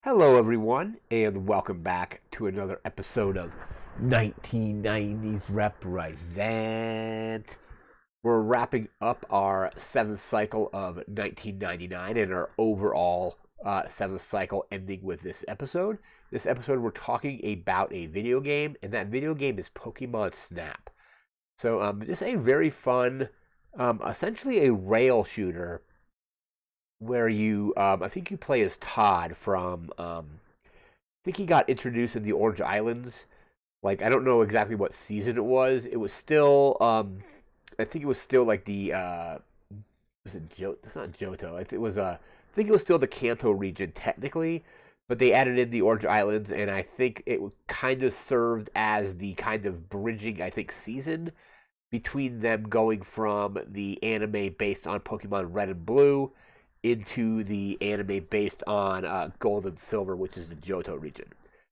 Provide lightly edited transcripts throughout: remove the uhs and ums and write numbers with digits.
Hello, everyone, and welcome back to another episode of 1990s Represent. We're wrapping up our seventh cycle of 1999 and our overall seventh cycle ending with this episode. This episode, we're talking about a video game, and that video game is Pokemon Snap. So, just a very fun, essentially a rail shooter where I think you play as Todd from, I think he got introduced in the Orange Islands. Like, I don't know exactly what season it was. It was still, I think it was still like was it It's not Johto. I think it was still the Kanto region technically, but they added in the Orange Islands, and I think it kind of served as the kind of bridging, I think, season between them going from the anime based on Pokemon Red and Blue into the anime based on Gold and Silver, which is the Johto region.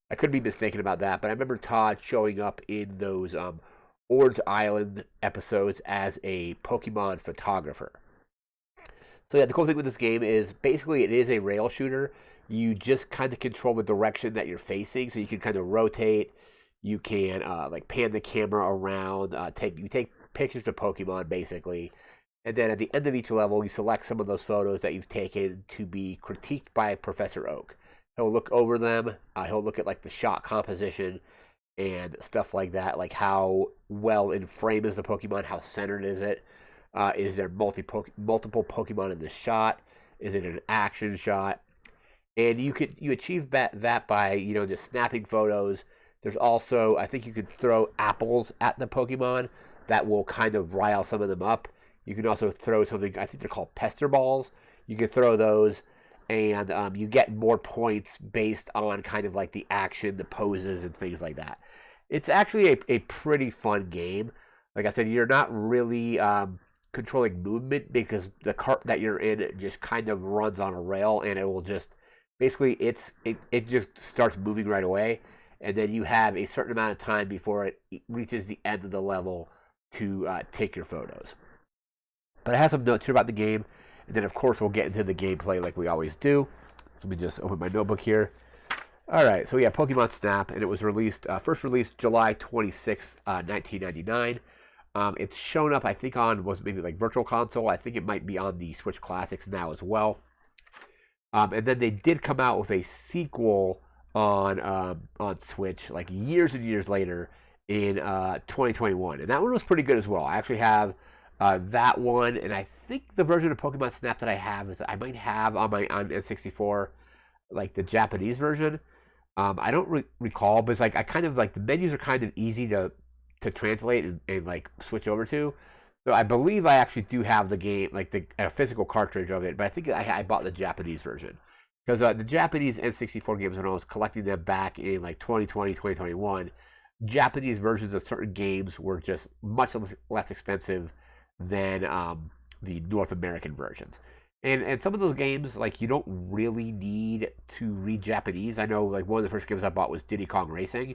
I could be mistaken about that, but I remember Todd showing up in those Orange Island episodes as a Pokemon photographer. So yeah, the cool thing with this game is basically it is a rail shooter. You just kind of control the direction that you're facing, so you can kind of rotate. You can like pan the camera around. You take pictures of Pokemon basically, and then at the end of each level, you select some of those photos that you've taken to be critiqued by Professor Oak. He'll look over them. He'll look at like the shot composition and stuff like that, like how well in frame is the Pokemon, how centered is it, is there multiple Pokemon in the shot, is it an action shot, and you achieve that by just snapping photos. There's also, I think you could throw apples at the Pokemon that will kind of rile some of them up. You can also throw something, I think they're called pester balls. You can throw those, and you get more points based on kind of like the action, the poses, and things like that. It's actually a pretty fun game. Like I said, you're not really controlling movement because the cart that you're in just kind of runs on a rail, and it will just basically it just starts moving right away, and then you have a certain amount of time before it reaches the end of the level to take your photos. But I have some notes here about the game, and then of course we'll get into the gameplay like we always do. So let me just open my notebook here. All right, so yeah, Pokemon Snap, and it was first released July 26th, 1999. It's shown up, I think, on was maybe like Virtual Console. I think it might be on the Switch Classics now as well. And then they did come out with a sequel on Switch like years and years later in 2021, and that one was pretty good as well. I actually have that one, and I think the version of Pokemon Snap that I have is I might have on N64, like the Japanese version. I don't recall, but it's like I kind of like the menus are kind of easy to translate and like switch over to. So I believe I actually do have the game, like a physical cartridge of it, but I think I bought the Japanese version. Because the Japanese N64 games, when I was collecting them back in like 2020, 2021, Japanese versions of certain games were just much less expensive than the North American versions. And some of those games, like, you don't really need to read Japanese. I know, like, one of the first games I bought was Diddy Kong Racing,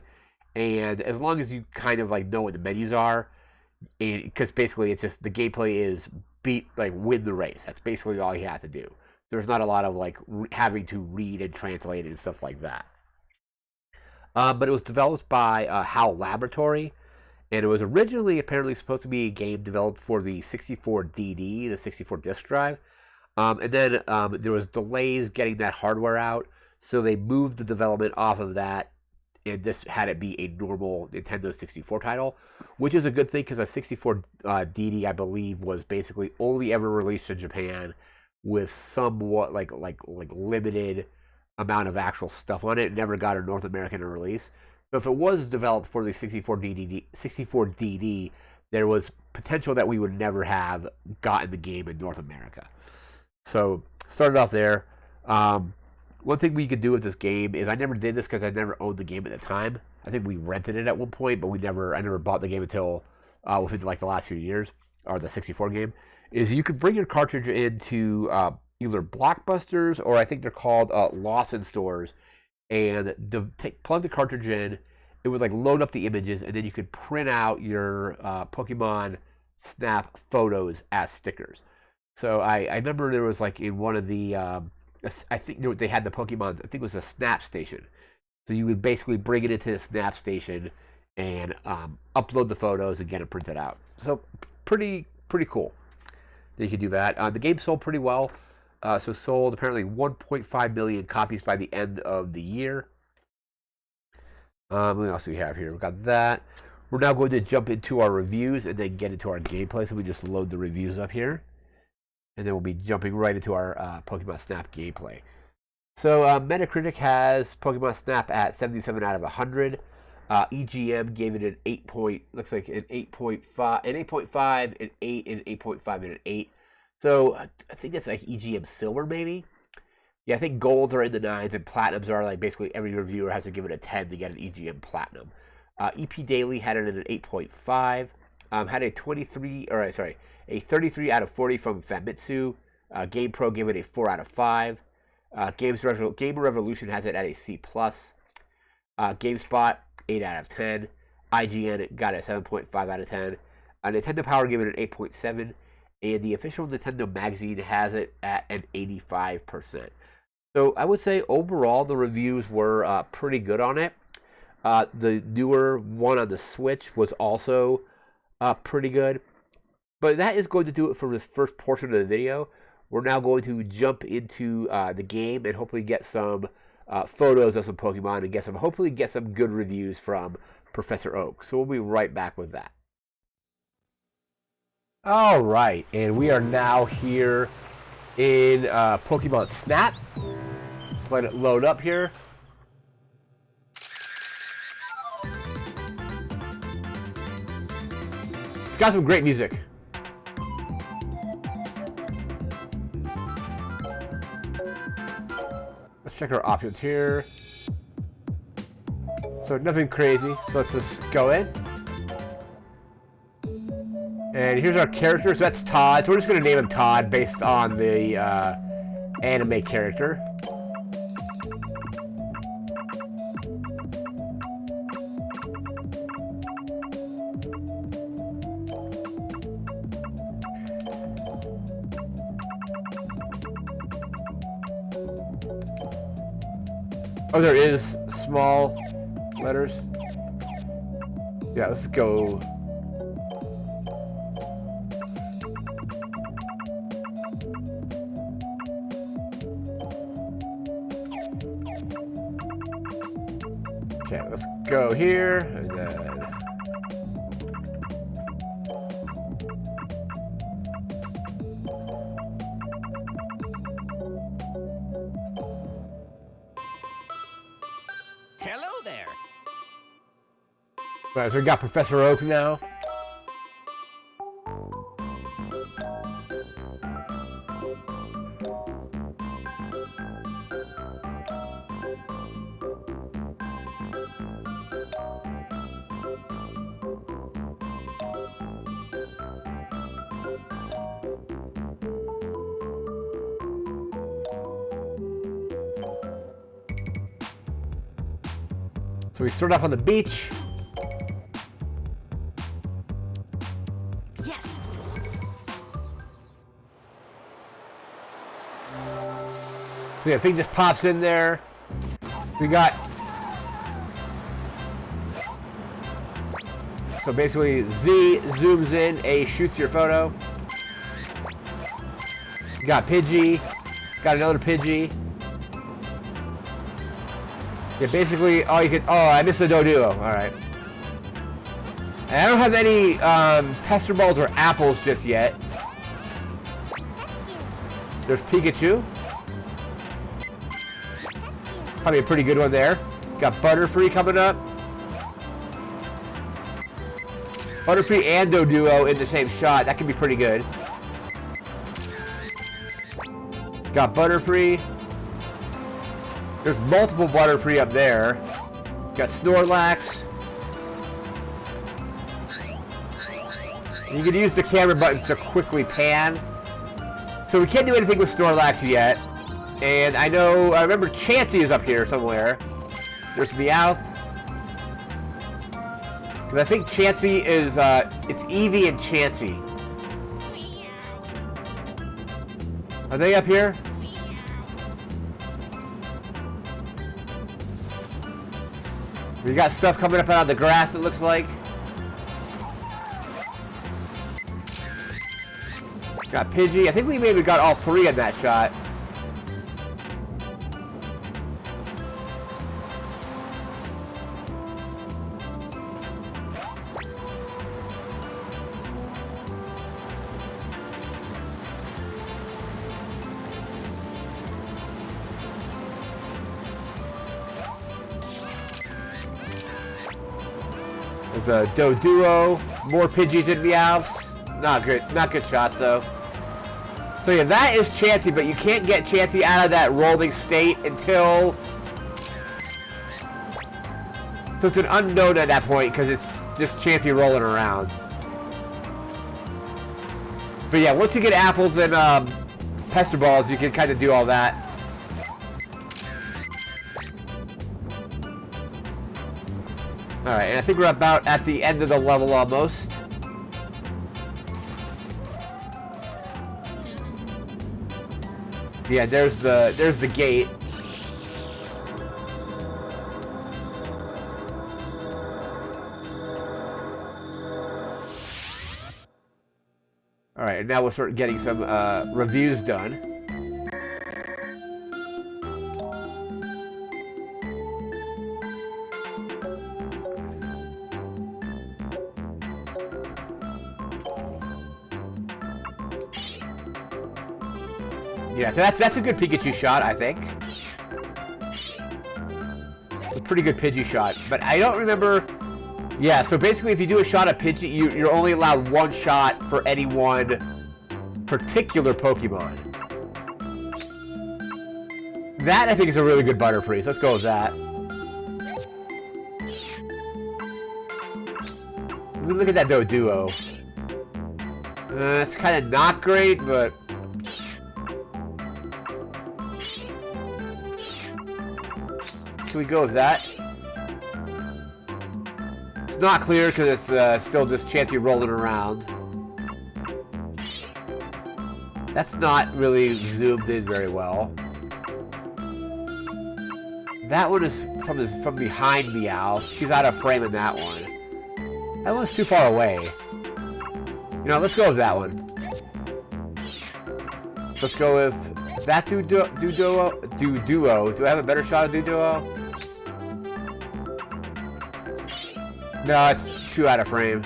and as long as you kind of like know what the menus are, because basically it's just the gameplay is win the race. That's basically all you have to do. There's not a lot of like having to read and translate and stuff like that. But it was developed by HAL Laboratory, and it was originally apparently supposed to be a game developed for the 64DD, the 64 disk drive. And then there was delays getting that hardware out, so they moved the development off of that and just had it be a normal Nintendo 64 title, which is a good thing because a 64 DD, I believe, was basically only ever released in Japan with somewhat like limited amount of actual stuff on it. It never got a North American release. So if it was developed for the 64DD, there was potential that we would never have gotten the game in North America. So started off there. One thing we could do with this game is I never did this because I never owned the game at the time. I think we rented it at one point, but I never bought the game until within like the last few years, or the 64 game. Is you could bring your cartridge into either Blockbusters, or I think they're called Lawson stores, and plug the cartridge in. It would like load up the images, and then you could print out your Pokemon Snap photos as stickers. So I remember there was like in one of the I think they had the Pokemon. I think it was a Snap station. So you would basically bring it into the Snap station and upload the photos and get it printed out. So pretty cool that you could do that. The game sold pretty well. So sold apparently 1.5 million copies by the end of the year. What else do we have here? We got that. We're now going to jump into our reviews and then get into our gameplay. So we just load the reviews up here. And then we'll be jumping right into our Pokemon Snap gameplay. So Metacritic has Pokemon Snap at 77 out of 100. EGM gave it an 8. Looks like an 8.5, an 8.5, an 8, an 8.5, and an 8. So I think it's like EGM Silver, maybe. Yeah, I think golds are in the 9s and platinums are like basically every reviewer has to give it a 10 to get an EGM Platinum. EP Daily had it at an 8.5. Had a 33 out of 40 from Famitsu. GamePro gave it a 4 out of 5. Gamer Revolution has it at a C+. GameSpot 8 out of 10. IGN got a 7.5 out of 10. Nintendo Power gave it an 8.7. And the official Nintendo magazine has it at an 85%. So I would say overall the reviews were pretty good on it. The newer one on the Switch was also pretty good. But that is going to do it for this first portion of the video. We're now going to jump into the game and hopefully get some photos of some Pokemon and hopefully get some good reviews from Professor Oak. So we'll be right back with that. All right, and we are now here in Pokemon Snap. Let's let it load up here. It's got some great music. Let's check our options here. So nothing crazy, so let's just go in. And here's our characters. That's Todd. So we're just going to name him Todd based on the anime character. Oh, there is small letters. Yeah, let's go. Okay, let's go here, and then... Hello there! Alright, so we got Professor Oak now. So we start off on the beach. Yes! So yeah, thing just pops in there. We got... So basically, Z zooms in, A shoots your photo. You got Pidgey. Got another Pidgey. Yeah, basically, oh, you can. Oh, I missed the Doduo. All right. And I don't have any Pester Balls or apples just yet. There's Pikachu. Probably a pretty good one there. Got Butterfree coming up. Butterfree and Doduo in the same shot. That could be pretty good. Got Butterfree. There's multiple Butterfree up there. Got Snorlax. And you can use the camera buttons to quickly pan. So we can't do anything with Snorlax yet. And I remember Chansey is up here somewhere. There's Meowth. Because I think Chansey is, it's Eevee and Chansey. Are they up here? We got stuff coming up out of the grass, it looks like. Got Pidgey. I think we maybe got all 3 in that shot. There's a Doduo, more Pidgeys and Meowths. Not good shots though. So yeah, that is Chansey, but you can't get Chansey out of that rolling state until... So it's an unknown at that point, because it's just Chansey rolling around. But yeah, once you get apples and Pester Balls, you can kind of do all that. Alright, and I think we're about at the end of the level almost. Yeah, there's the gate. Alright, and now we'll start getting some reviews done. Yeah, so that's a good Pikachu shot, I think. It's a pretty good Pidgey shot, but I don't remember... Yeah, so basically if you do a shot of Pidgey, you're only allowed 1 shot for any one particular Pokemon. That, I think, is a really good Butterfree, so let's go with that. Let me look at that Doduo. It's kind of not great, but... Can we go with that? It's not clear because it's still just Chansey rolling around. That's not really zoomed in very well. That one is from behind Meow. She's out of frame in that one. That one's too far away. You know, let's go with that one. Let's go with that Duduo. Do I have a better shot of Duduo? No, it's too out of frame.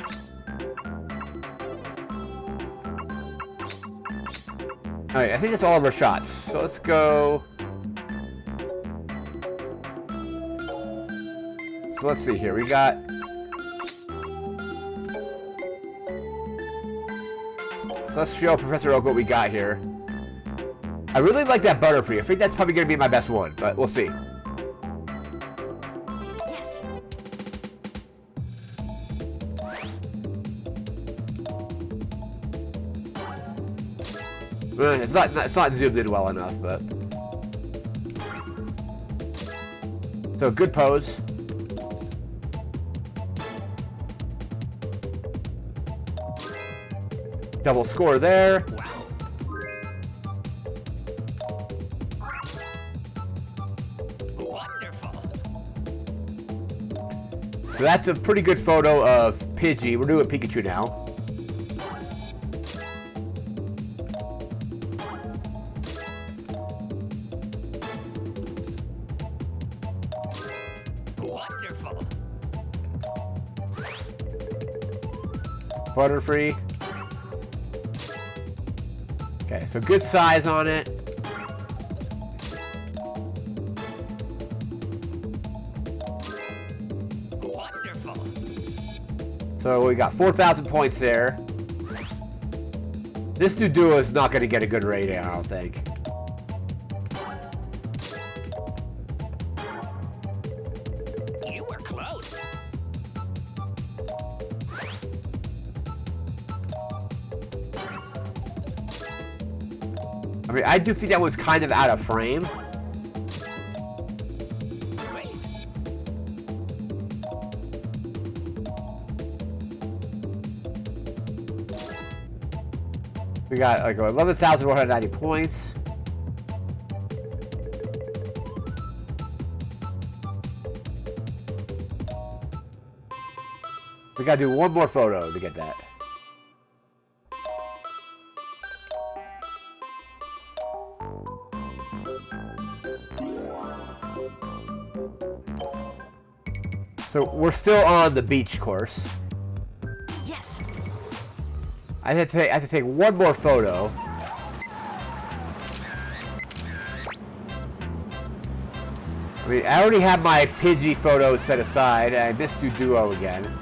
Alright, I think that's all of our shots. So let's go... So let's see here. We got... Let's show Professor Oak what we got here. I really like that Butterfree. I think that's probably going to be my best one, but we'll see. It's not zoomed in well enough, but... So, good pose. Double score there. Wow. Wonderful. So that's a pretty good photo of Pidgey. We're doing Pikachu now. Wonderful. Butterfree. Okay, so good size on it. Wonderful. So we got 4,000 points there. This Doduo is not going to get a good rating, I don't think. You were close. I mean, I do think that was kind of out of frame. Great. We got like 11,190 points. We gotta do one more photo to get that. So we're still on the beach course. Yes. I have to take one more photo. I mean, I already have my Pidgey photo set aside. I missed Duo again.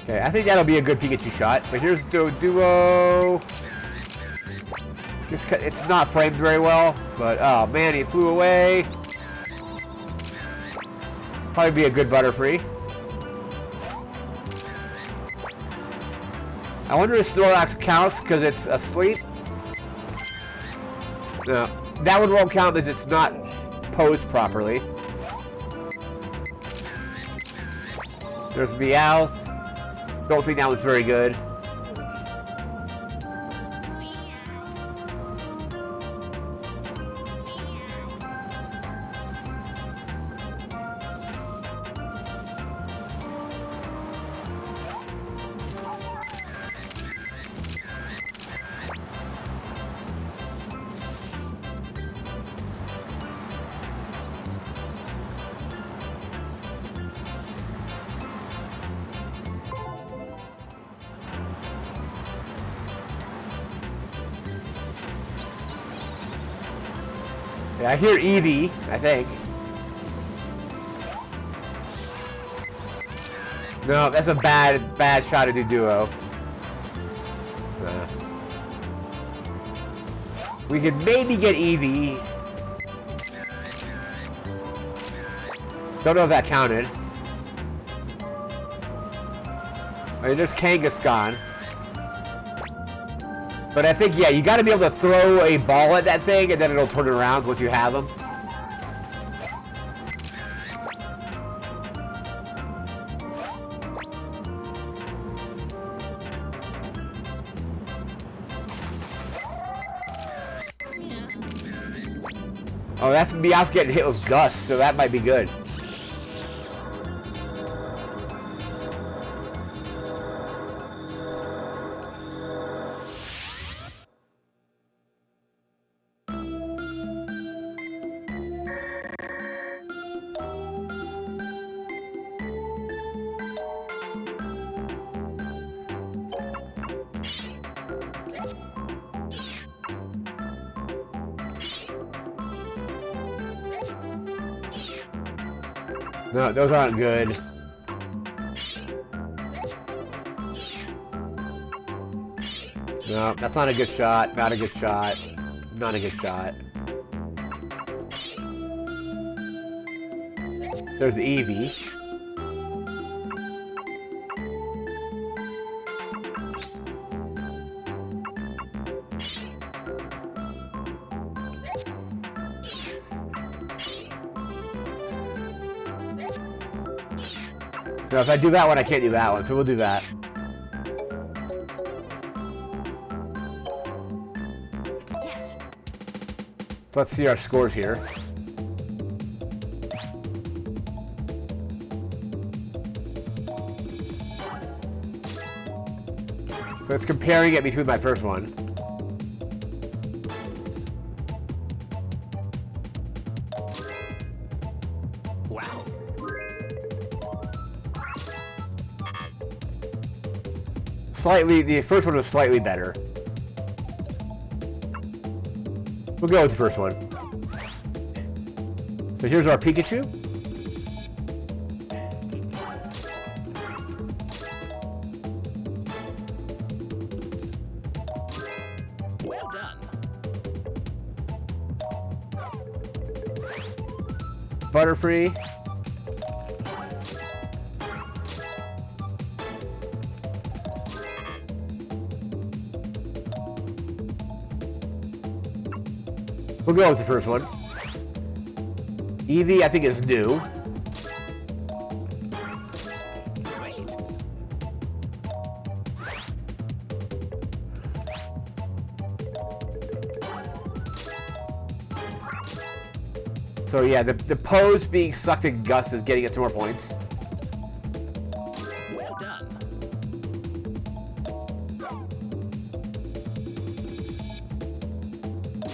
Okay, I think that'll be a good Pikachu shot. But here's Duo. It's not framed very well, but oh man, he flew away. Probably be a good Butterfree. I wonder if Snorlax counts because it's asleep. No, that one won't count because it's not posed properly. There's Meowth. Don't think that was very good. Yeah, I hear Eevee, I think. No, that's a bad shot to do Duo. We could maybe get Eevee. Don't know if that counted. I mean, there's Kangaskhan. But I think, yeah, you got to be able to throw a ball at that thing, and then it'll turn around once you have them. Oh, that's Meowth getting hit with Gust, so that might be good. No, those aren't good. No, that's not a good shot. Not a good shot. Not a good shot. There's Eevee. So if I do that one, I can't do that one, so we'll do that. Yes. Let's see our scores here. So it's comparing it between my first one. Wow. The first one was slightly better. We'll go with the first one. So here's our Pikachu. Well done. Butterfree. We'll go with the first one. Eevee, I think, is new. Great. So yeah, the pose being sucked in Gus is getting us more points. Well done.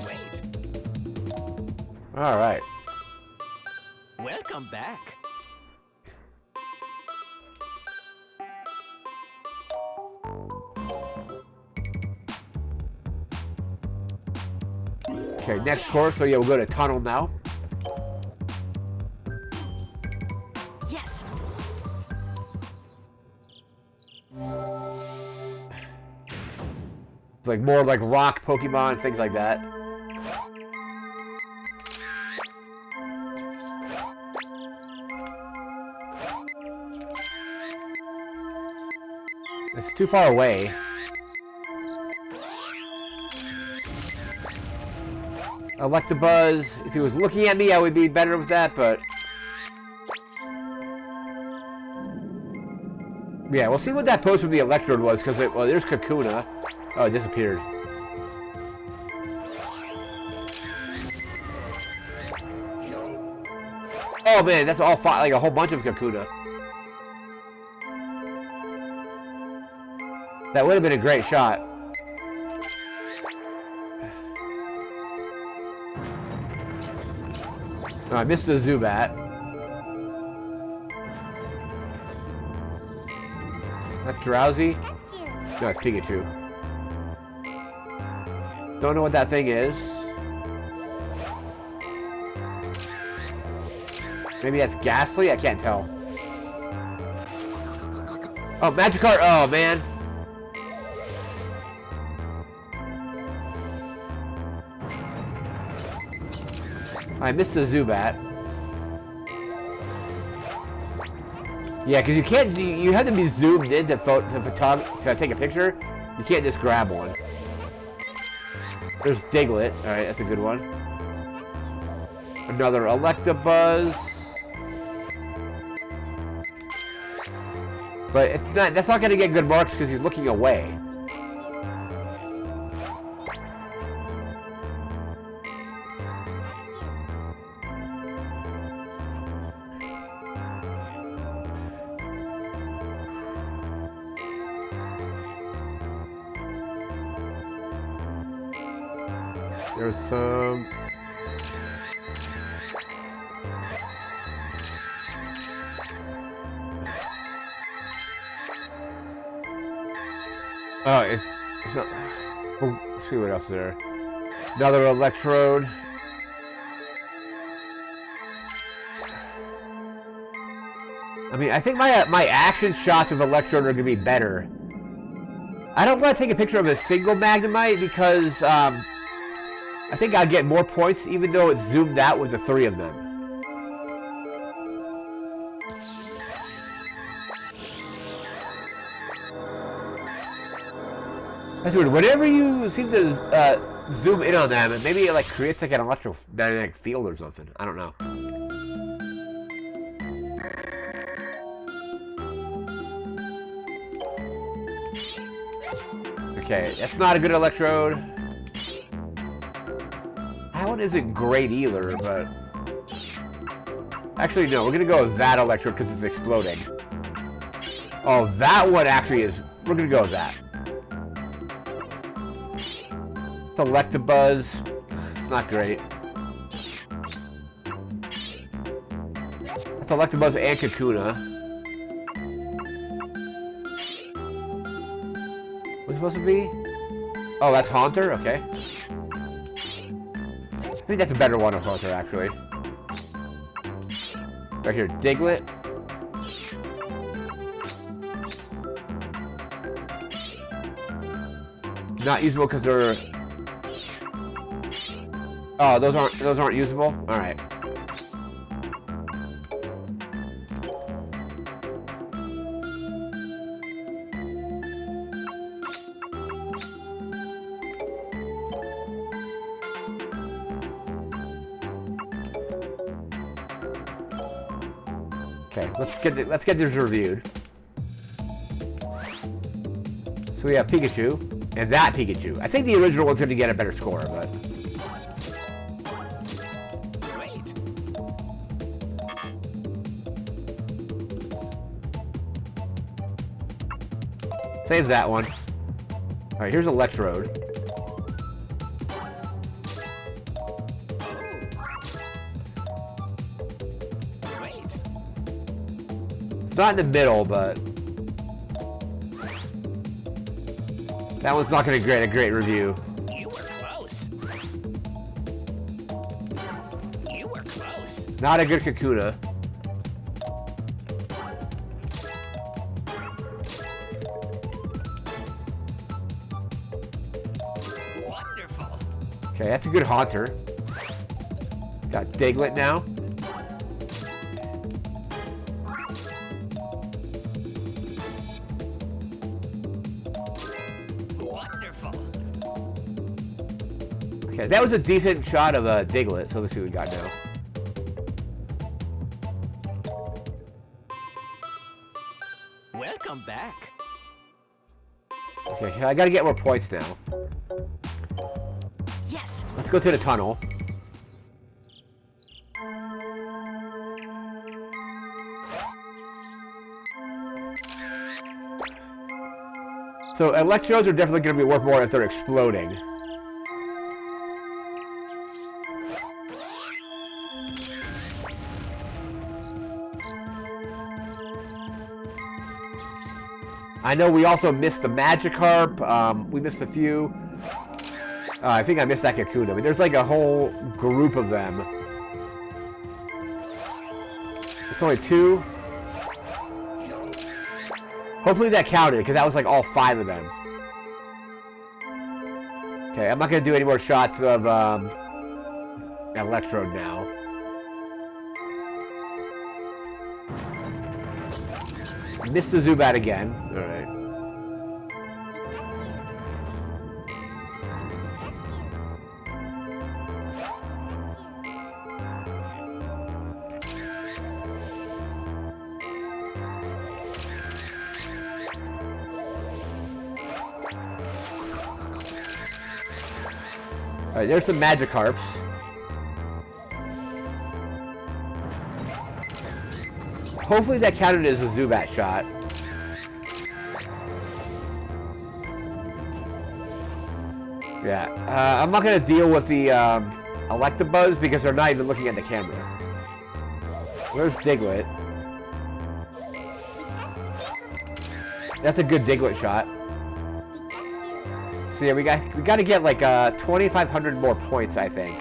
Great. All right. Welcome back. Okay, next course. So yeah, we'll go to tunnel now. Yes. It's like more like rock Pokemon, things like that. It's too far away. Electabuzz, if he was looking at me, I would be better with that, but... Yeah, we'll see what that pose with the Electrode was, because well, there's Kakuna. Oh, it disappeared. Oh man, that's all like a whole bunch of Kakuna. That would have been a great shot. Oh, I missed the Zubat. That's Drowsy? No, it's Pikachu. Don't know what that thing is. Maybe that's Ghastly? I can't tell. Oh, Magikarp! Oh, man. I missed the Zubat. Yeah, because you can't. You have to be zoomed in to take a picture. You can't just grab one. There's Diglett. All right, that's a good one. Another Electabuzz. But it's not. That's not going to get good marks because he's looking away. There's some... Oh, it's not... Oh, let's see what else is there. Another Electrode. I mean, I think my action shots with Electrode are going to be better. I don't want to take a picture of a single Magnemite because... I think I'll get more points even though it's zoomed out with the three of them. That's weird. Whenever you seem to zoom in on them, maybe it like creates like an electromagnetic field or something. I don't know. Okay, that's not a good Electrode. That one isn't great either, but... Actually, no, we're going to go with that Electrode because it's exploding. Oh, that one actually is... We're going to go with that. It's Electabuzz. It's not great. That's Electabuzz and Kakuna. What's it supposed to be? Oh, that's Haunter? Okay. I think that's a better one of Haunter, actually. Right here, Diglett. Not usable because they're... Oh, those aren't usable? Alright. Okay, let's get this reviewed. So we have Pikachu and that Pikachu. I think the original one's going to get a better score, but Great. Save that one. Alright, here's Electrode. Great. It's not in the middle, but that one's not going to get a great review. You were close. You were close. Not a good Kakuna. Wonderful. Okay, that's a good Haunter. Got Diglett now. Wonderful. Okay, that was a decent shot of a Diglett, so let's see what we got now. Welcome back. Okay, I gotta get more points now. Yes. Let's go to the tunnel. So Electrodes are definitely going to be worth more if they're exploding. I know we also missed the Magikarp. We missed a few. I think I missed that Kakuna. I mean, there's like a whole group of them. It's only 2. Hopefully that counted, because that was like all 5 of them. Okay, I'm not going to do any more shots of Electrode now. Missed the Zubat again. Alright. Alright, there's some Magikarps. Hopefully that counted as a Zubat shot. Yeah, I'm not going to deal with the Electabuzz because they're not even looking at the camera. Where's Diglett? That's a good Diglett shot. So yeah, we got to get like 2,500 more points, I think.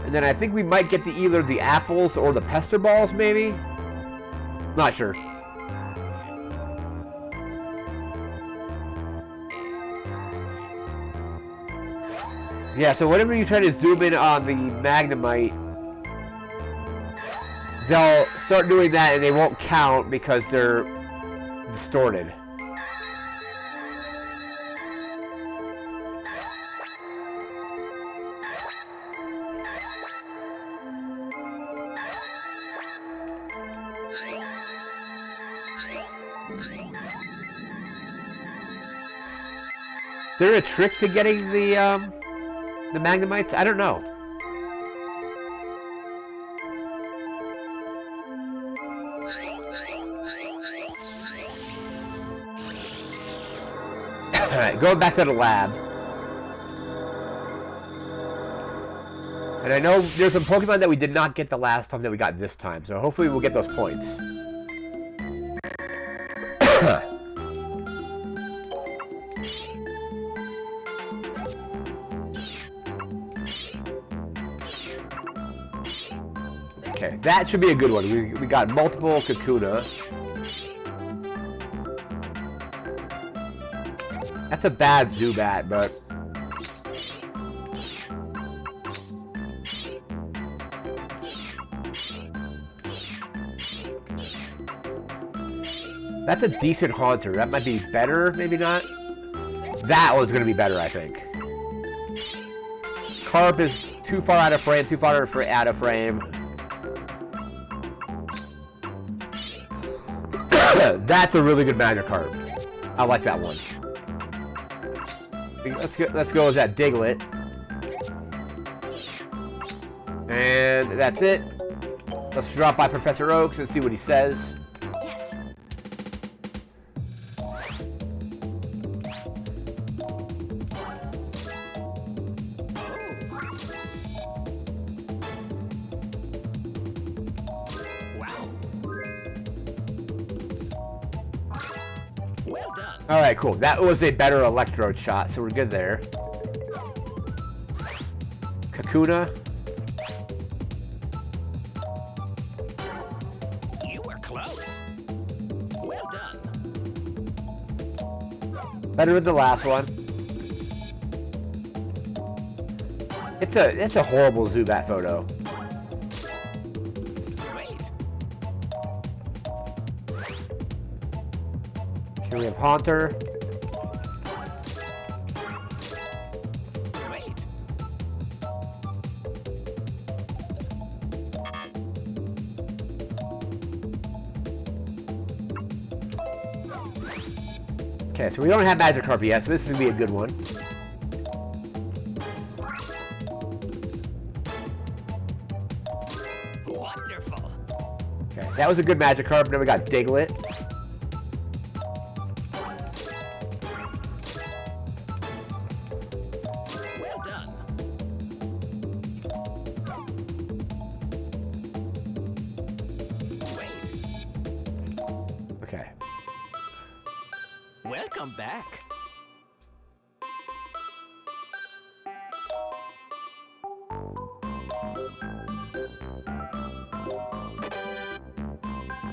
And then I think we might get either the apples or the pester balls, maybe. Not sure. Yeah, so whenever you try to zoom in on the Magnemite, they'll start doing that and they won't count because they're distorted. Is there a trick to getting the Magnemites? I don't know. Alright, going back to the lab. And I know there's some Pokemon that we did not get the last time that we got this time, so hopefully we'll get those points. Okay, that should be a good one. We got multiple Kakuna. That's a bad Zubat, but that's a decent Haunter. That might be better, maybe not. That one's gonna be better, I think. Carp is too far out of frame, too far out of frame. That's a really good Magikarp. I like that one. Let's go with that Diglett. And that's it. Let's drop by Professor Oaks and see what he says. Yes. Alright, cool. That was a better electrode shot, so we're good there. Kakuna. You were close. Well done. Better than the last one. It's a horrible Zubat photo. Wait. Here we have Haunter. Wait. Okay, so we don't have Magikarp yet, so this is gonna be a good one. Wonderful. Okay, that was a good Magikarp. Then we got Diglett. Well done. Wait. Okay. Welcome back.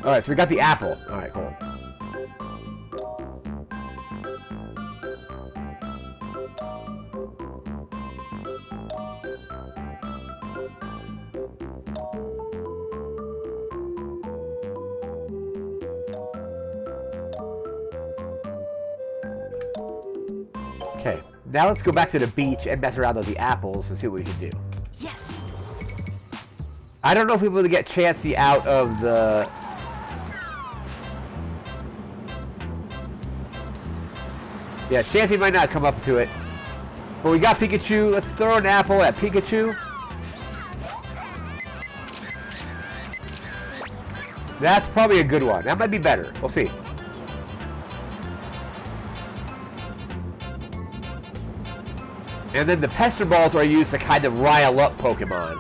Alright, so we got the apple. Alright, cool. Okay, now let's go back to the beach and mess around with the apples and see what we can do. Yes. I don't know if we'll be able to get Chansey out of the... Yeah, Chansey might not come up to it. But we got Pikachu. Let's throw an apple at Pikachu. That's probably a good one. That might be better. We'll see. And then the Pester Balls are used to kind of rile up Pokemon.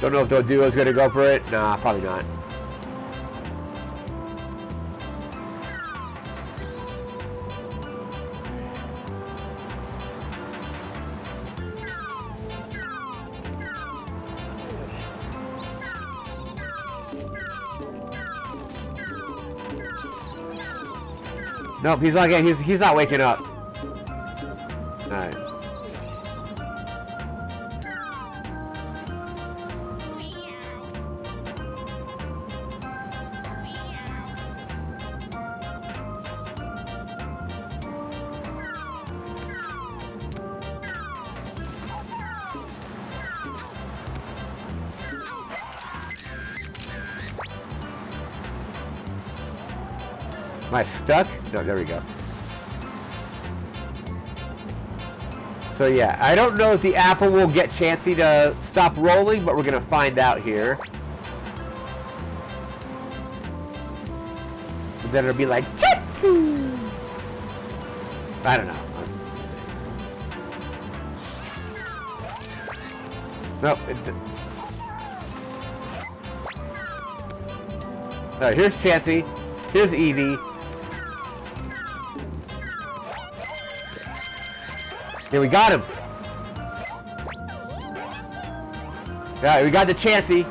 Don't know if Doduo's going to go for it. Nah, probably not. Nope, he's not getting, he's not waking up. Alright. Am I stuck? No, there we go. So yeah, I don't know if the apple will get Chansey to stop rolling, but we're going to find out here. And then it'll be like, Chansey! I don't know. Nope. Alright, here's Chansey. Here's Eevee. Yeah, we got him. Alright, we got the Chansey.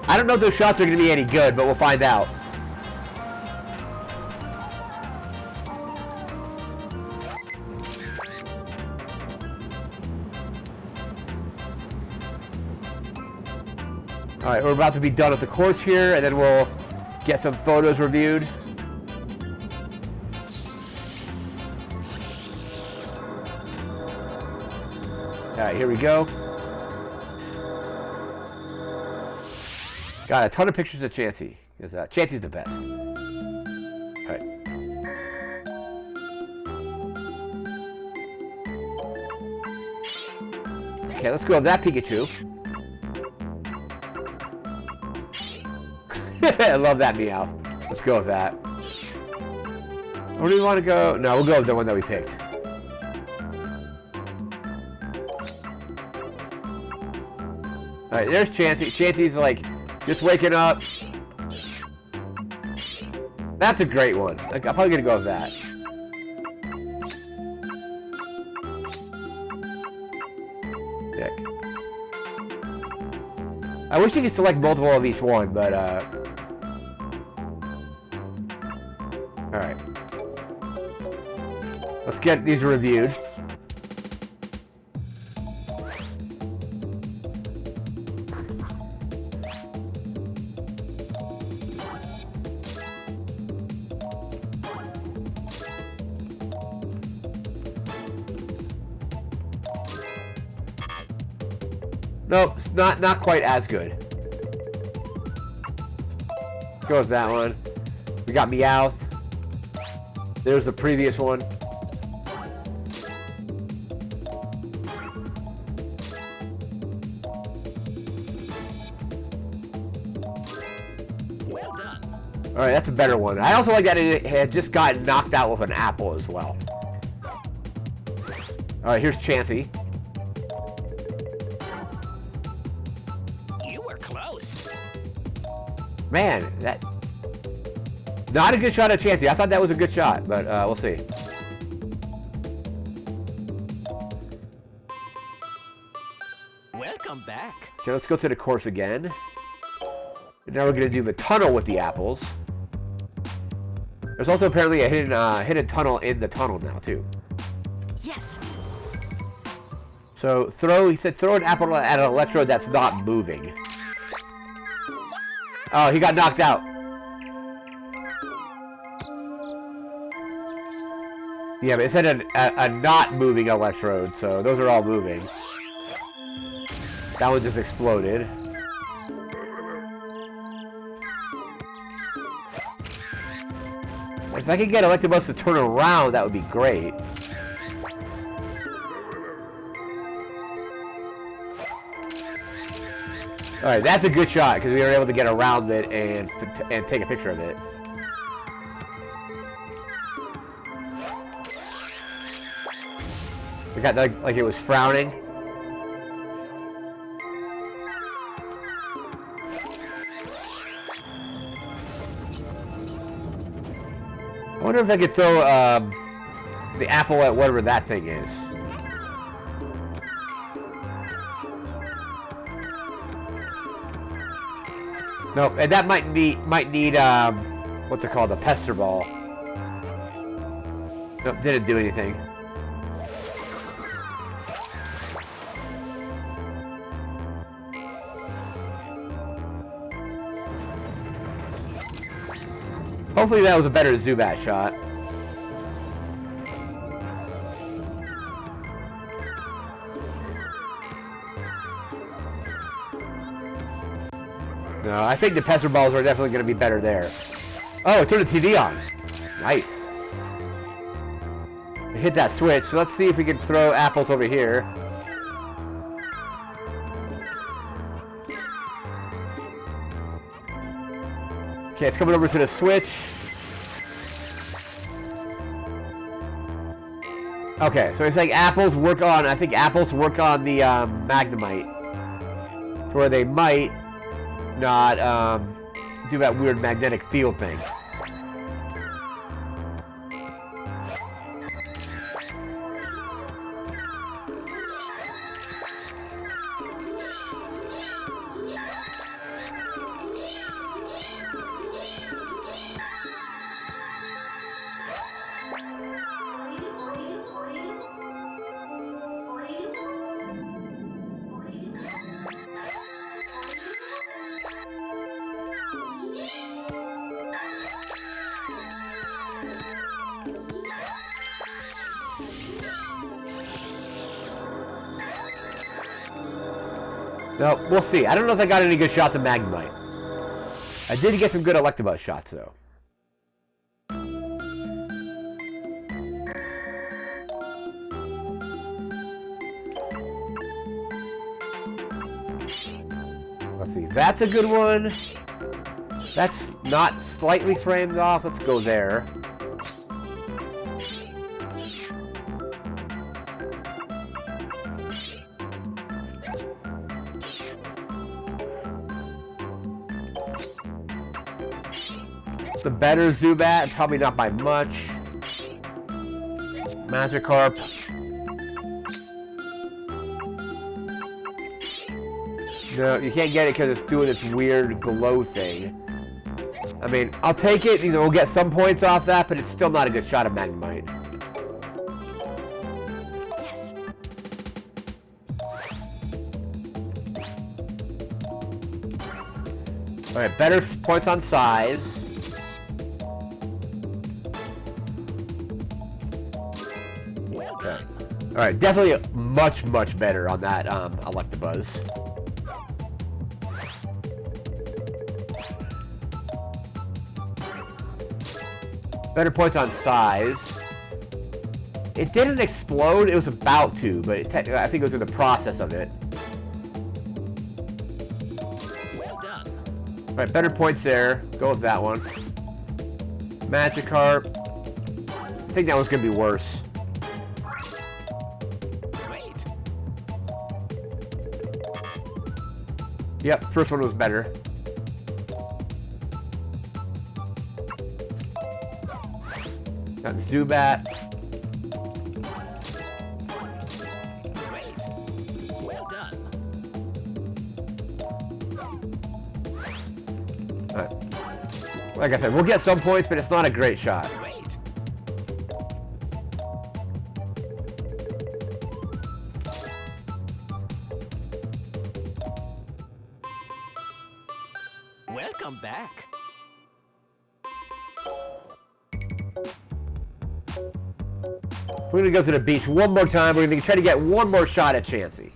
I don't know if those shots are going to be any good, but we'll find out. Alright, we're about to be done with the course here, and then we'll get some photos reviewed. Alright, here we go. Got a ton of pictures of Chansey, because Chansey's the best. Alright. Okay, let's go with that Pikachu. I love that Meowth. Let's go with that. Where do we want to go? No, we'll go with the one that we picked. Alright, there's Chansey. Chansey's like just waking up. That's a great one. I'm probably gonna go with that. Dick. I wish you could select multiple of each one, but alright. Let's get these reviewed. Nope, not quite as good. Let's go with that one. We got Meowth. There's the previous one. Well done. Alright, that's a better one. I also like that it had just gotten knocked out with an apple as well. Alright, here's Chansey. Man, that... Not a good shot at Chansey. I thought that was a good shot, but we'll see. Welcome back. Okay, let's go to the course again. And now we're going to do the tunnel with the apples. There's also apparently a hidden tunnel in the tunnel now, too. Yes. So, he said throw an apple at an electrode that's not moving. Oh, he got knocked out. Yeah, but it said a not moving electrode, so those are all moving. That one just exploded. If I could get Electabuzz to turn around, that would be great. Alright, that's a good shot, because we were able to get around it and take a picture of it. We got like it was frowning. I wonder if I could throw the apple at whatever that thing is. Nope, and that might need what's it called, a pester ball. Nope, didn't do anything. Hopefully that was a better Zubat shot. No, I think the pester balls are definitely going to be better there. Oh, it turned the TV on. Nice. Hit that switch. So let's see if we can throw apples over here. Okay, it's coming over to the switch. Okay, so it's like apples work on, I think apples work on the Magnemite. To where they might not do that weird magnetic field thing. No, we'll see. I don't know if I got any good shots of Magnemite. I did get some good Electabuzz shots, though. Let's see. That's a good one. That's not slightly framed off. Let's go there. The better Zubat, probably not by much. Magikarp. No, you can't get it because it's doing this weird glow thing. I mean, I'll take it. You know, we'll get some points off that, but it's still not a good shot of Magnemite. Yes. All right, better points on size. Well Okay. done. All right, definitely much better on that Electabuzz. Better points on size. It didn't explode. It was about to, but I think it was in the process of it. Well done. All right, better points there. Go with that one. Magikarp. I think that one's gonna be worse. Great. Yep, first one was better. Got Zubat. Great. Well done. Alright. Like I said, we'll get some points, but it's not a great shot. Great. Welcome back. We're gonna go to the beach one more time. We're gonna try to get one more shot at Chansey.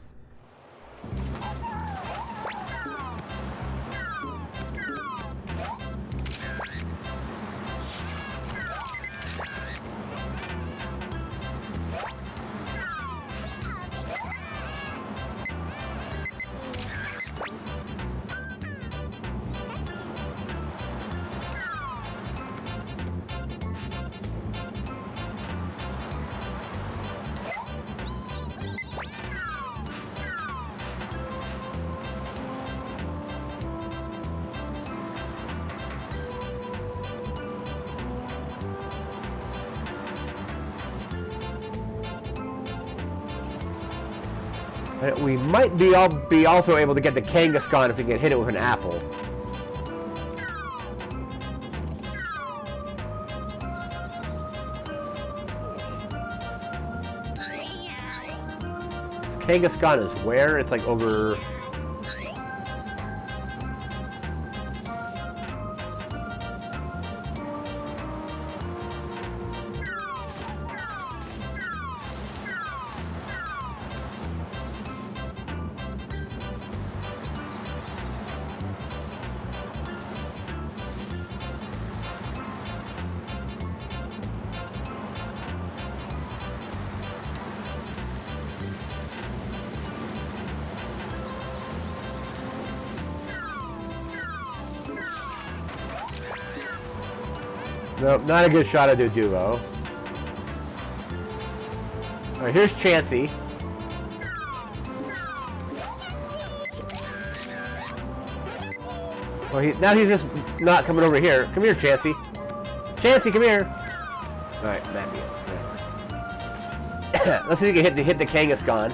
We might be also able to get the Kangaskhan if we can hit it with an apple. Kangaskhan is where? It's like over... Nope, not a good shot at Doduo. Alright, here's Chansey. Well, now he's just not coming over here. Come here, Chansey. Chansey, come here. Alright, Matthew. Let's see if we can hit the Kangaskhan.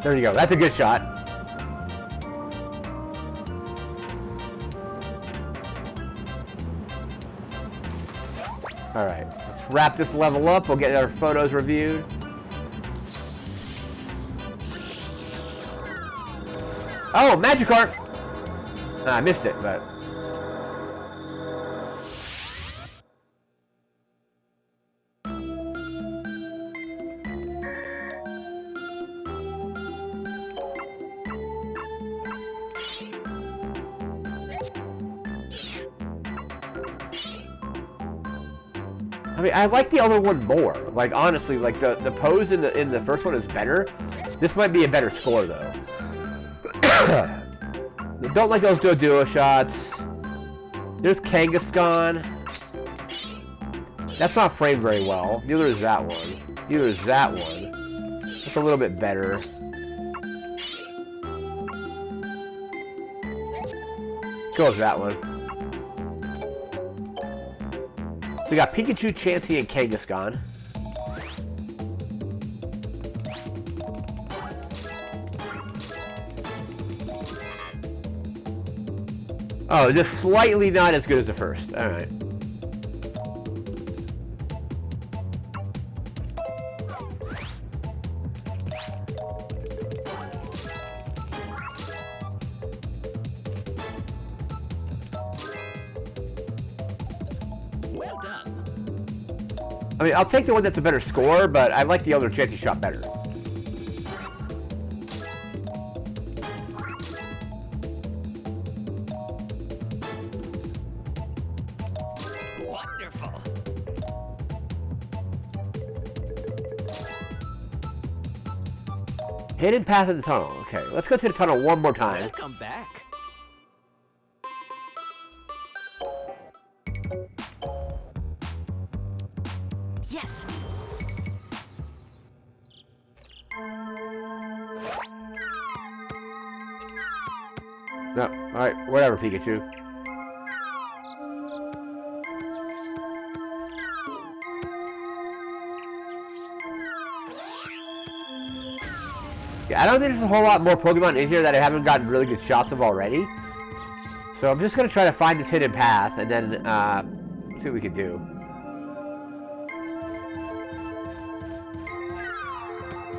There you go. That's a good shot. Alright, let's wrap this level up. We'll get our photos reviewed. Oh, Magikarp! I missed it, but... I mean, I like the other one more. Like, honestly, like, the pose in the first one is better. This might be a better score, though. Don't like those Doduo shots. There's Kangaskhan. That's not framed very well. Neither is that one. Neither is that one. That's a little bit better. Go with that one. We got Pikachu, Chansey, and Kangaskhan. Oh, just slightly not as good as the first. All right. Well done. I mean, I'll take the one that's a better score, but I like the other Chansey shot better. Wonderful. Hidden path in the tunnel. Okay, let's go to the tunnel one more time. Welcome back. Yes. No, alright, whatever, Pikachu. Yeah, I don't think there's a whole lot more Pokemon in here that I haven't gotten really good shots of already. So I'm just going to try to find this hidden path and then see what we can do.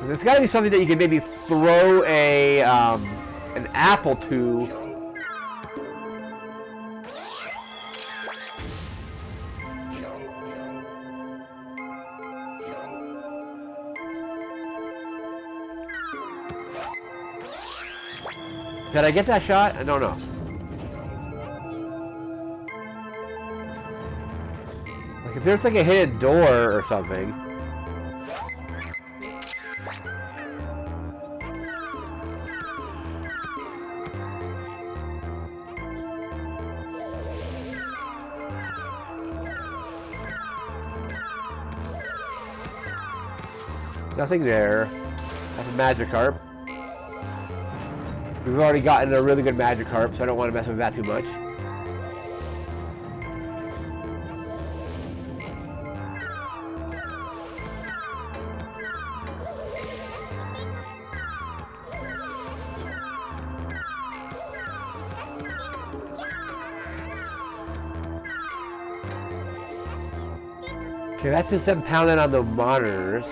There's got to be something that you can maybe throw a an apple to. Did I get that shot? I don't know. Like if there's like a hidden door or something. Nothing there. That's a Magikarp. We've already gotten a really good Magikarp, so I don't want to mess with that too much. Okay, that's just them pounding on the monitors.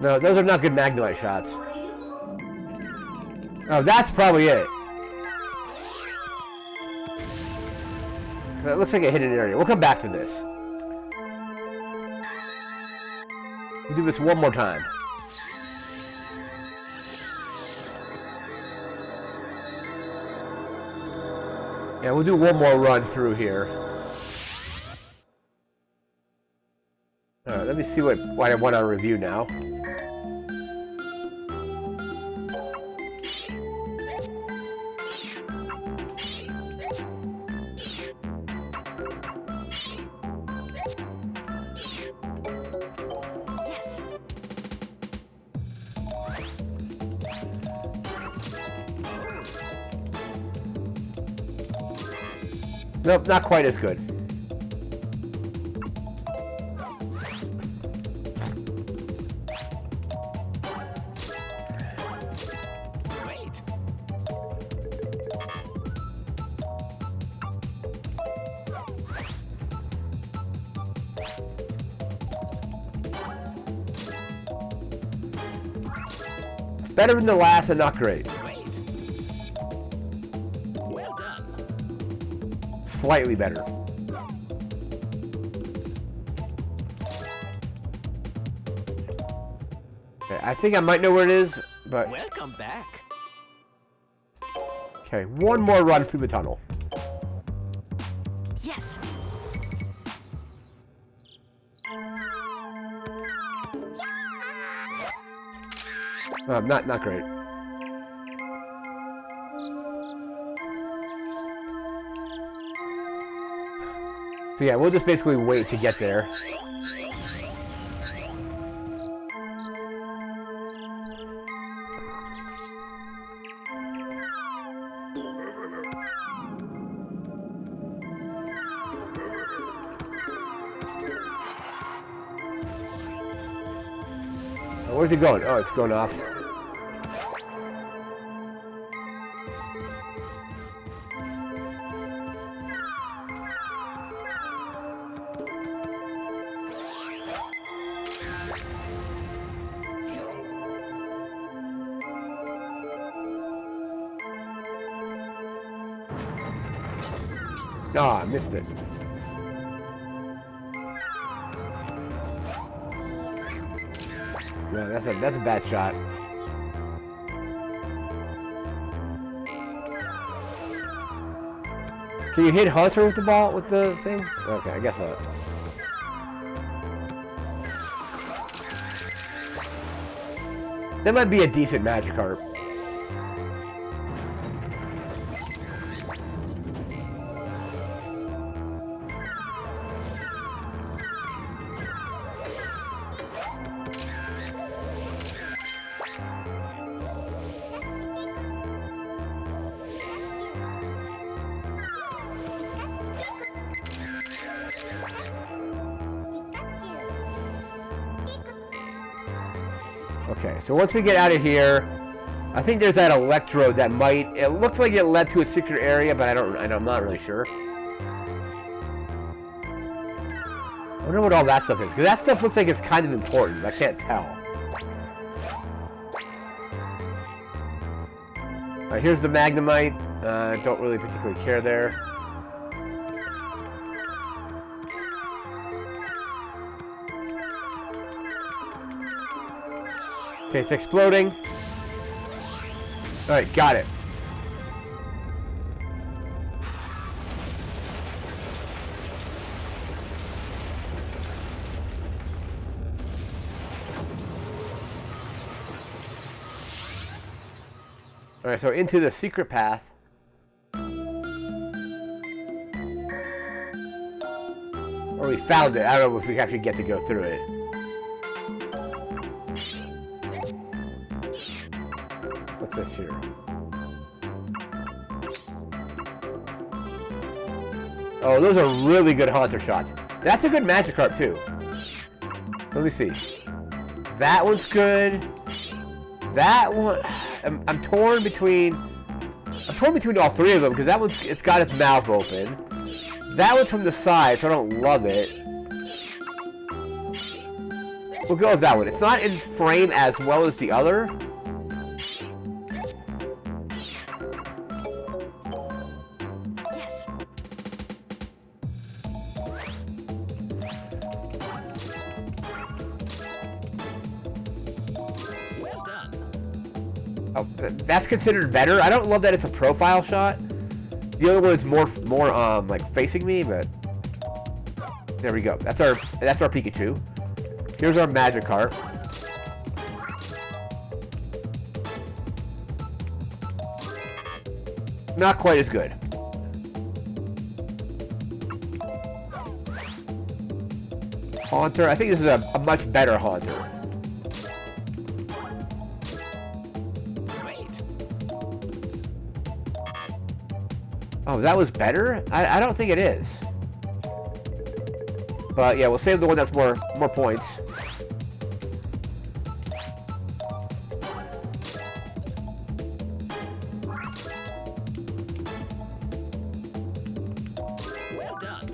No, those are not good Magnemite shots. Oh, that's probably it. It looks like a hidden area. We'll come back to this. We'll do this one more time. Yeah, we'll do one more run through here. Alright, let me see what I want to review now. Nope, not quite as good. Great. Better than the last, but not great. Great. Well done. Slightly better. I think I might know where it is, but... Welcome back. Okay, one more run through the tunnel. Yes. Not great. So yeah, we'll just basically wait to get there. Oh, where's it going? Oh, it's going off. Ah, I missed it. No, that's a bad shot. Can you hit Hunter with the ball, with the thing? Okay, I guess not. That might be a decent Magikarp. Okay, so once we get out of here, I think there's that electrode that might. It looks like it led to a secret area, but I'm not really sure. I wonder what all that stuff is, because that stuff looks like it's kind of important. I can't tell. All right, here's the Magnemite. Don't really particularly care there. Okay, it's exploding. Alright, got it. Alright, so into the secret path. Or we found it. I don't know if we actually get to go through it. What's this here? Oh, those are really good Haunter shots. That's a good Magikarp too. Let me see. That one's good. That one, I'm torn between all three of them because that one's, it's got its mouth open. That one's from the side, so I don't love it. We'll go with that one. It's not in frame as well as the other. That's considered better. I don't love that it's a profile shot. The other one is more like facing me, but there we go. That's our Pikachu. Here's our Magikarp. Not quite as good. Haunter. I think this is a much better Haunter. Oh, that was better? I don't think it is. But yeah, we'll save the one that's more points. Well done.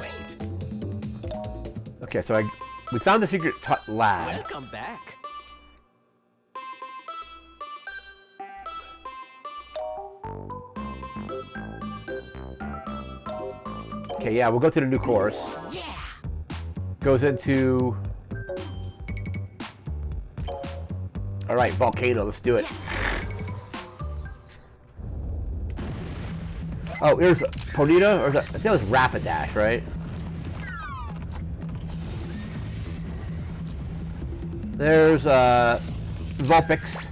Wait. Okay, so we found the secret lab. Welcome back. Okay, yeah, we'll go to the new course. Yeah. Goes into... Alright, Volcano, let's do it. Oh, here's Ponyta, or I think that was Rapidash, right? There's Vulpix.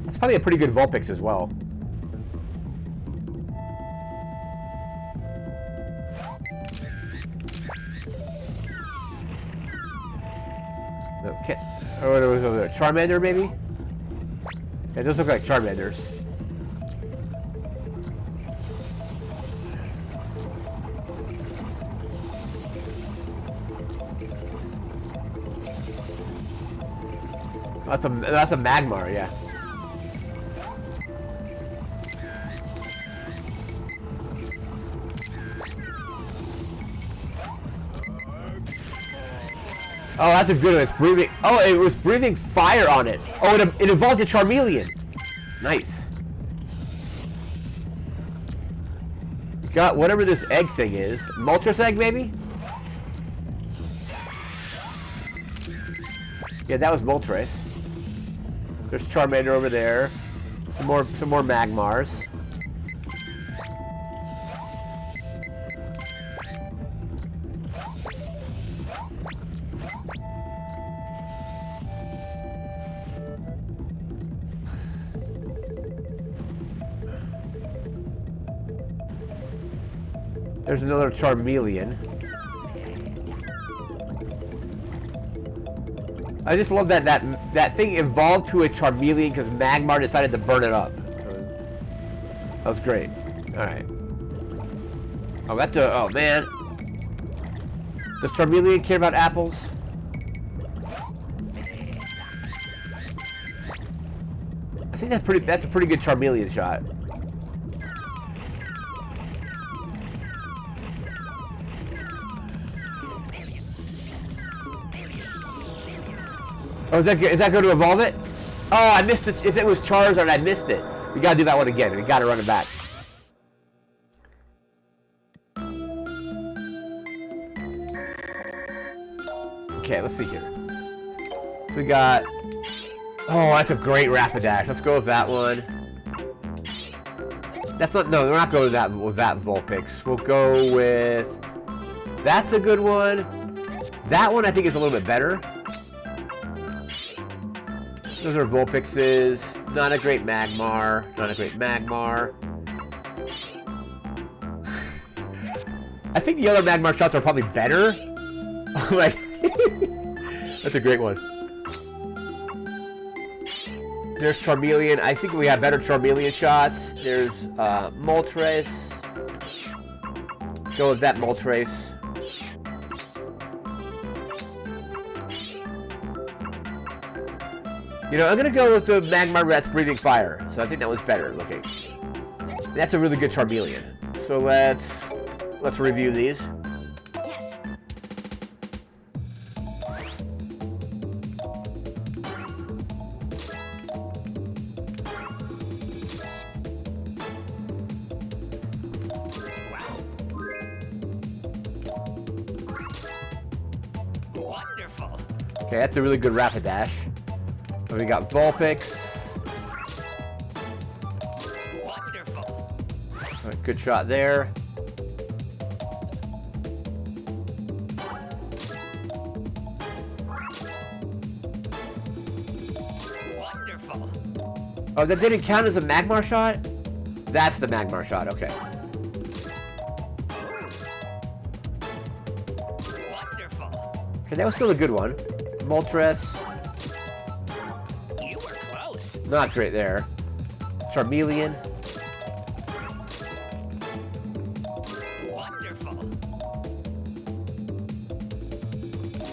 That's probably a pretty good Vulpix as well. Okay. Or what was over there? Charmander, maybe? Yeah, those look like Charmanders. That's a Magmar, yeah. Oh, that's a good one. It's breathing. Oh, it was breathing fire on it. Oh, it evolved to Charmeleon. Nice. You got whatever this egg thing is. Moltres egg, maybe? Yeah, that was Moltres. There's Charmander over there. Some more Magmars. There's another Charmeleon. I just love that thing evolved to a Charmeleon because Magmar decided to burn it up. That was great. Alright. Oh man. Does Charmeleon care about apples? I think that's a pretty good Charmeleon shot. Oh, is that going to evolve it? Oh, I missed it. If it was Charizard, I missed it. We gotta do that one again. We gotta run it back. Okay, let's see here. We got... Oh, that's a great Rapidash. Let's go with that one. That's not... No, we're not going with that Vulpix. We'll go with... That's a good one. That one I think is a little bit better. Those are Vulpixes. Not a great Magmar. Not a great Magmar. I think the other Magmar shots are probably better. Like, that's a great one. There's Charmeleon. I think we have better Charmeleon shots. There's Moltres. Go with that Moltres. You know, I'm gonna go with the Magmar that's breathing fire. So I think that was better looking. That's a really good Charmeleon. So let's review these. Yes. Wow. Wonderful. Okay, that's a really good Rapidash. We got Vulpix. Wonderful. Right, good shot there. Wonderful. Oh, that didn't count as a Magmar shot? That's the Magmar shot, okay. Wonderful. Okay, that was still a good one. Moltres. You were close. Not great there. Charmeleon. Wonderful.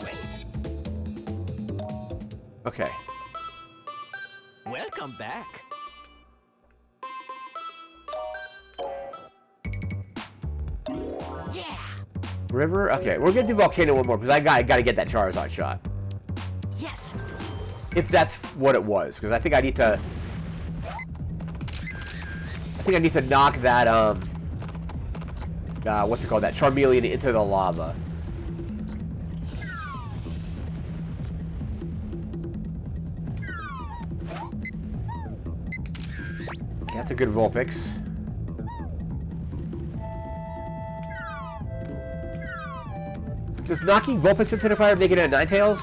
Wait. Okay. Welcome back. Yeah. River? Okay, we're gonna do Volcano one more because I gotta get that Charizard shot. Yes. If that's what it was, because I think I need to... knock that, what's it called? That Charmeleon into the lava. Okay, that's a good Vulpix. Does knocking Vulpix into the fire make it a Ninetales?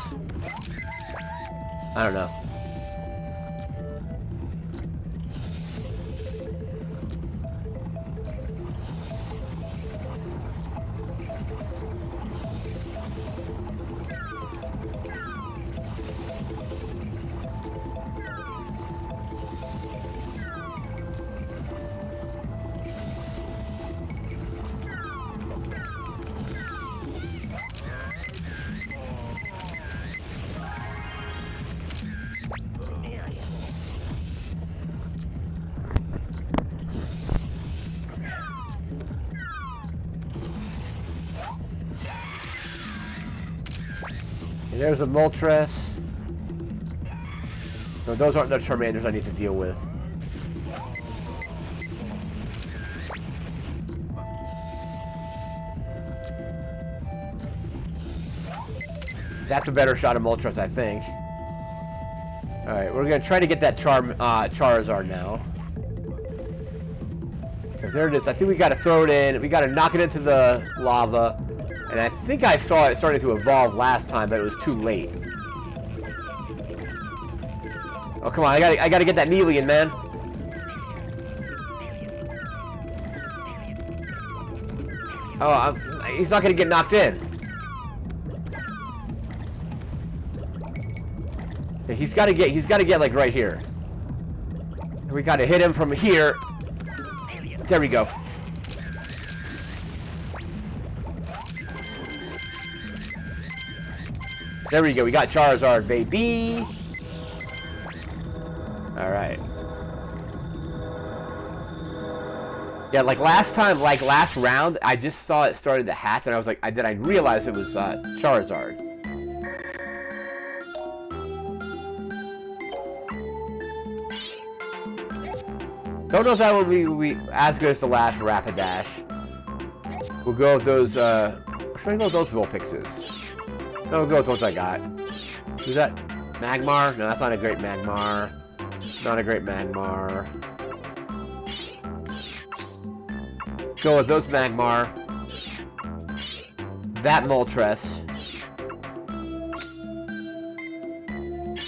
I don't know. There's a Moltres. No, those aren't the Charmanders I need to deal with. That's a better shot of Moltres, I think. Alright, we're going to try to get that Charizard now. Because there it is. I think we got to throw it in. We got to knock it into the lava. And I think I saw it starting to evolve last time, but it was too late. Oh, come on. I gotta get that Melian, man. Oh, he's not going to get knocked in. Yeah, he's got to get like right here. We got to hit him from here. There we go. There we go. We got Charizard, baby. All right. Yeah, like last time, like last round, I just saw it started to hatch, and I was like, I realized it was Charizard. Don't know if that would be as good as the last Rapidash. We'll go with those. Should I go with those Vulpixes? No, we'll go with those I got. Who's that? Magmar? No, that's not a great Magmar. Not a great Magmar. Go with those Magmar. That Moltres.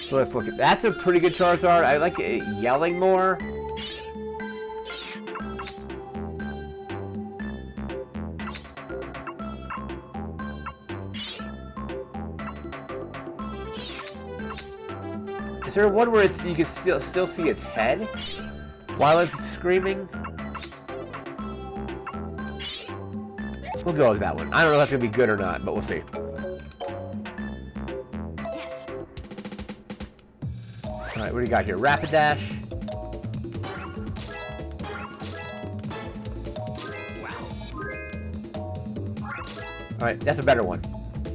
So let's look at. That's a pretty good Charizard. I like it yelling more. Is there one where you can still see its head while it's screaming? We'll go with that one. I don't know if that's gonna be good or not, but we'll see. Yes. All right, what do you got here? Rapidash. Wow. All right, that's a better one.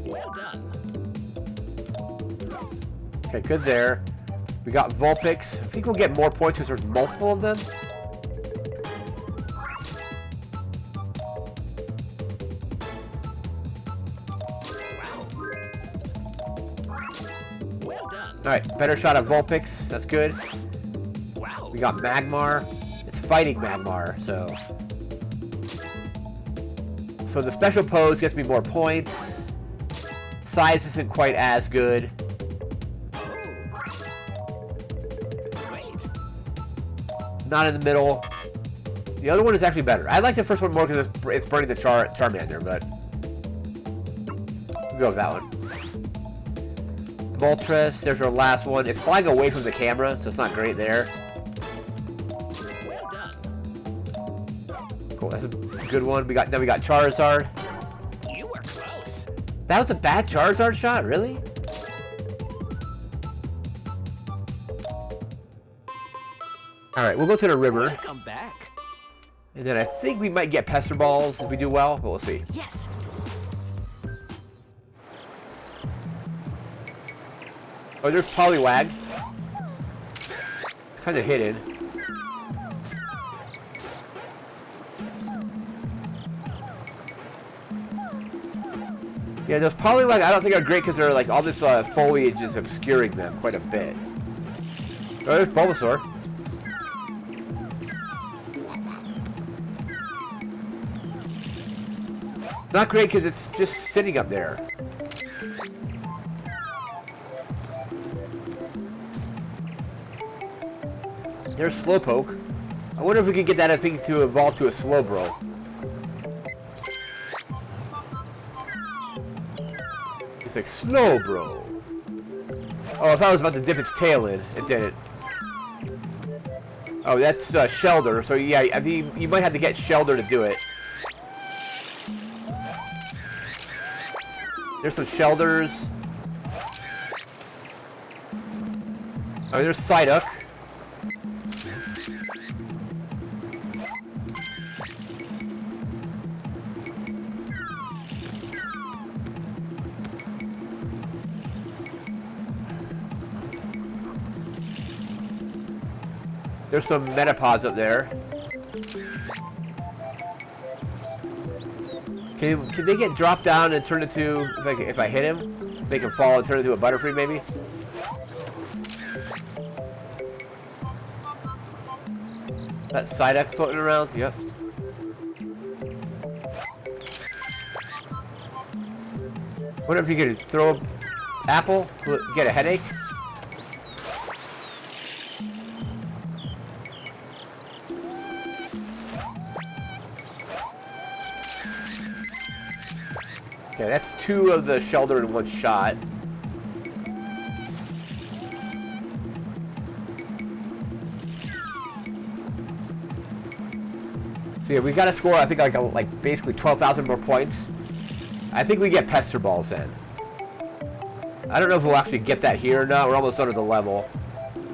Well done. Okay, good there. We got Vulpix. I think we'll get more points because there's multiple of them. Well done. Alright, better shot of Vulpix. That's good. Wow. We got Magmar. It's fighting Magmar, so... So the special pose gets me more points. Size isn't quite as good. Not in the middle. The other one is actually better. I like the first one more because it's burning the Charmander, but we'll go with that one. Moltres, there's our last one. It's flying away from the camera, so it's not great there. Well done. Cool, that's a good one. We got Charizard. You were close. That was a bad Charizard shot, really? Alright, we'll go to the river. Welcome back. And then I think we might get Pester Balls if we do well, but we'll see. Yes. Oh, there's Poliwag. It's kind of hidden. Yeah, those Poliwag I don't think are great because they're like all this foliage is obscuring them quite a bit. Oh, there's Bulbasaur. Not great because it's just sitting up there. There's Slowpoke. I wonder if we could get that thing to evolve to a Slowbro. It's like Slowbro. Oh, I thought it was about to dip its tail in. It didn't. Oh, that's Shelder. So yeah, I think you might have to get Shelder to do it. There's some Shelders. Oh, there's Psyduck. There's some Metapods up there. Can they get dropped down and turn into, if I hit him, make him fall and turn into a Butterfree maybe? That Psyduck floating around? Yep. Wonder if you could throw an apple, get a headache? Okay, that's 2 of the Shelder in one shot. So yeah, we got to score, I think, like basically 12,000 more points. I think we get Pester Balls then. I don't know if we'll actually get that here or not. We're almost done with the level.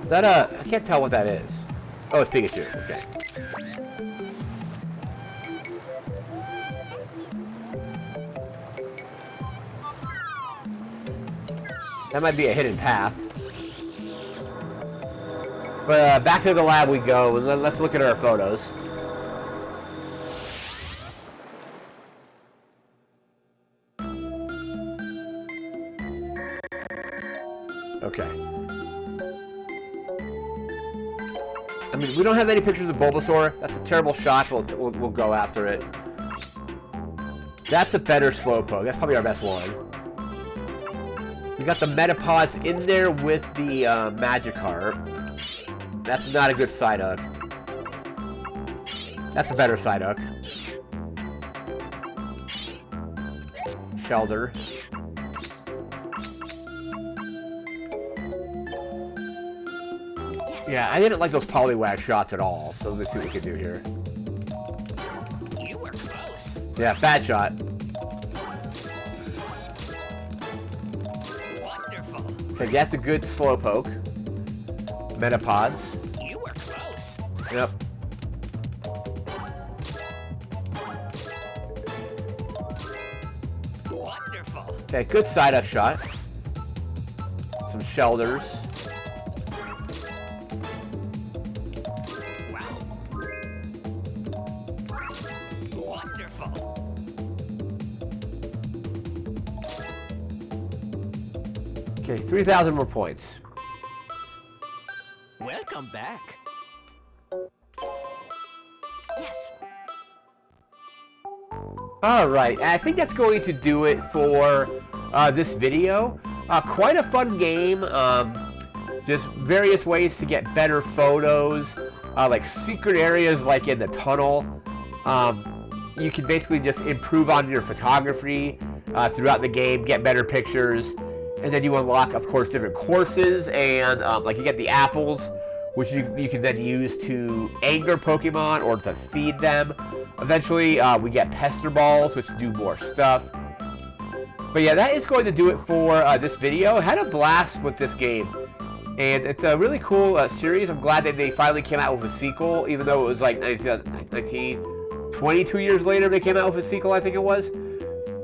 That, I can't tell what that is. Oh, it's Pikachu. Okay. That might be a hidden path. But back to the lab we go, and let's look at our photos. Okay. I mean, we don't have any pictures of Bulbasaur. That's a terrible shot. We'll go after it. That's a better Slowpoke. That's probably our best one. We got the Metapods in there with the Magikarp. That's not a good Psyduck. That's a better Psyduck. Shelder. Yeah, I didn't like those Poliwag shots at all, so let's see what we can do here. You were close. Yeah, bad shot. Okay, that's a good Slowpoke. Metapods. You were close. Yep. Wonderful. Okay, good Psyduck shot. Some Shelders. Wow. Wonderful. Okay, 3,000 more points. Welcome back. Yes. Alright, I think that's going to do it for this video. Quite a fun game. Just various ways to get better photos. Like secret areas like in the tunnel. You can basically just improve on your photography throughout the game, get better pictures. And then you unlock, of course, different courses, and like you get the apples, which you can then use to anger Pokemon or to feed them. Eventually, we get Pester Balls, which do more stuff. But yeah, that is going to do it for this video. I had a blast with this game, and it's a really cool series. I'm glad that they finally came out with a sequel, even though it was like 22 years later they came out with a sequel, I think it was.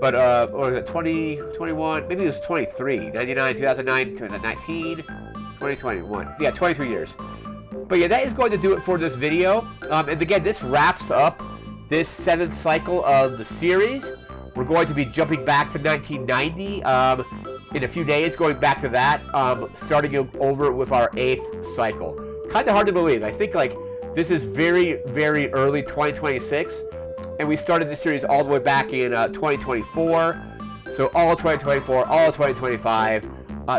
But, or was it 2021? Maybe it was 23. 99, 2009, 2019, 2021. Yeah, 23 years. But yeah, that is going to do it for this video. And again, this wraps up this 7th cycle of the series. We're going to be jumping back to 1990 in a few days, going back to that, starting over with our 8th cycle. Kind of hard to believe. I think like this is very, very early 2026, and we started this series all the way back in 2024. So all of 2024, all of 2025,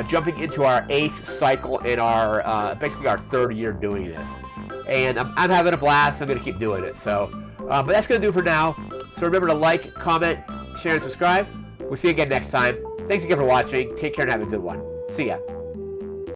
jumping into our 8th cycle in our basically our 3rd year doing this. And I'm having a blast. I'm going to keep doing it. So, but that's going to do it for now. So remember to like, comment, share, and subscribe. We'll see you again next time. Thanks again for watching. Take care and have a good one. See ya.